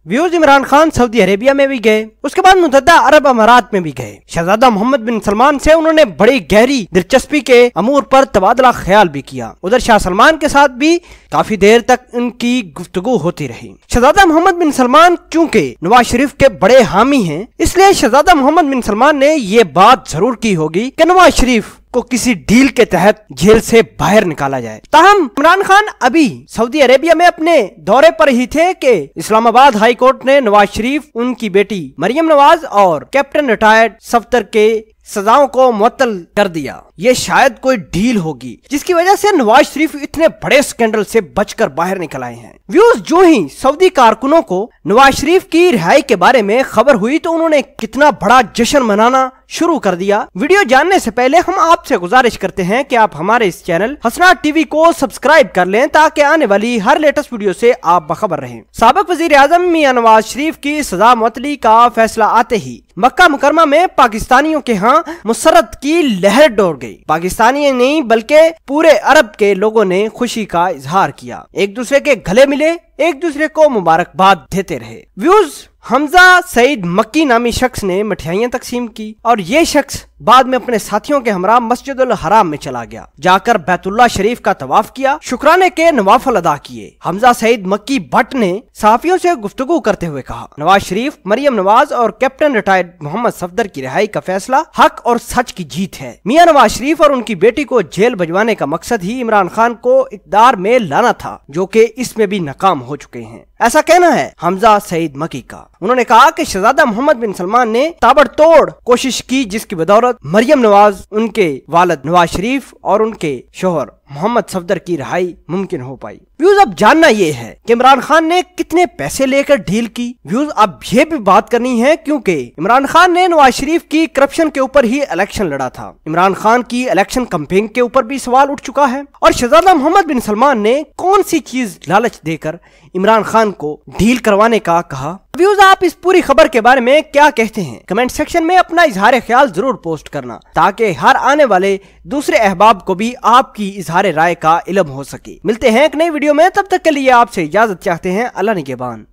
Views Imran Khan Saudi Arabia में भी गए, उसके बाद मुत्तहदा अरब अमारात में भी गए। शहजादा मोहम्मद बिन सलमान से उन्होंने बड़ी गहरी दिलचस्पी के अमूर पर तबादला ख्याल भी किया। उधर शाह सलमान के साथ भी काफी देर तक उनकी गुफ्तगू होती रही। शहजादा मोहम्मद बिन सलमान चूंकि नवाज शरीफ के बड़े हामी हैं, इसलिए शहजादा मोहम्मद बिन सलमान ने ये बात जरूर की होगी कि नवाज शरीफ को किसी डील के तहत जेल से बाहर निकाला जाए। ताहम इमरान खान अभी सऊदी अरेबिया में अपने दौरे पर ही थे कि इस्लामाबाद हाई कोर्ट ने नवाज शरीफ, उनकी बेटी मरियम नवाज और कैप्टन रिटायर्ड सफ्दर के सजाओं को मुअत्तल कर दिया। ये शायद कोई डील होगी जिसकी वजह से नवाज शरीफ इतने बड़े स्कैंडल से बचकर बाहर निकल आए हैं। व्यूज, जो ही सऊदी कारकुनों को नवाज शरीफ की रिहाई के बारे में खबर हुई तो उन्होंने कितना बड़ा जश्न मनाना शुरू कर दिया। वीडियो जानने से पहले हम आपसे गुजारिश करते हैं कि आप हमारे इस चैनल हसनात टीवी को सब्सक्राइब कर लें ताकि आने वाली हर लेटेस्ट वीडियो से आप बखबर रहें। साबिक वजीर आजम मियां नवाज शरीफ की सजा मुअत्तली का फैसला आते ही मक्का मुकरमा में पाकिस्तानियों के यहाँ मुसर्रत की लहर दौड़ गई। पाकिस्तानी नहीं बल्कि पूरे अरब के लोगों ने खुशी का इजहार किया, एक दूसरे के गले मिले, एक दूसरे को मुबारकबाद देते रहे। व्यूज, हमजा सईद मक्की नामी शख्स ने मिठाइयाँ तकसीम की और ये शख्स बाद में अपने साथियों के हमरा मस्जिदुल हराम में चला गया, जाकर बैतुल्लाह शरीफ का तवाफ किया, शुक्राने के नवाफिल अदा किए। हमजा सईद मक्की भट्ट ने सहाफियों से गुफ्तगू करते हुए कहा, नवाज शरीफ, मरियम नवाज और कैप्टन रिटायर्ड मोहम्मद सफदर की रिहाई का फैसला हक और सच की जीत है। मियां नवाज शरीफ और उनकी बेटी को जेल भिजवाने का मकसद ही इमरान खान को इक़्तिदार में लाना था, जो कि इसमें भी नाकाम हो चुके हैं, ऐसा कहना है हमजा सईद मक्की का। उन्होंने कहा कि शहजादा मोहम्मद बिन सलमान ने ताबड़तोड़ कोशिश की जिसकी बदौलत मरियम नवाज, उनके वालिद नवाज शरीफ और उनके शोहर मोहम्मद सफदर की रिहाई मुमकिन हो पाई। व्यूज, अब जानना ये है कि इमरान खान ने कितने पैसे लेकर डील की। व्यूज, अब ये भी बात करनी है क्योंकि इमरान खान ने नवाज शरीफ की करप्शन के ऊपर ही इलेक्शन लड़ा था। इमरान खान की इलेक्शन कैंपेन के ऊपर भी सवाल उठ चुका है और शहजादा मोहम्मद बिन सलमान ने कौन सी चीज लालच देकर इमरान खान को डील करवाने का कहा। व्यूज, आप इस पूरी खबर के बारे में क्या कहते हैं? कमेंट सेक्शन में अपना इजहार ख्याल जरूर पोस्ट करना ताकि हर आने वाले दूसरे अहबाब को भी आपकी इजहार राय का इल्म हो सके। मिलते हैं एक नई वीडियो में, तब तक के लिए आपसे इजाजत चाहते हैं। अल्लाह निगहबान।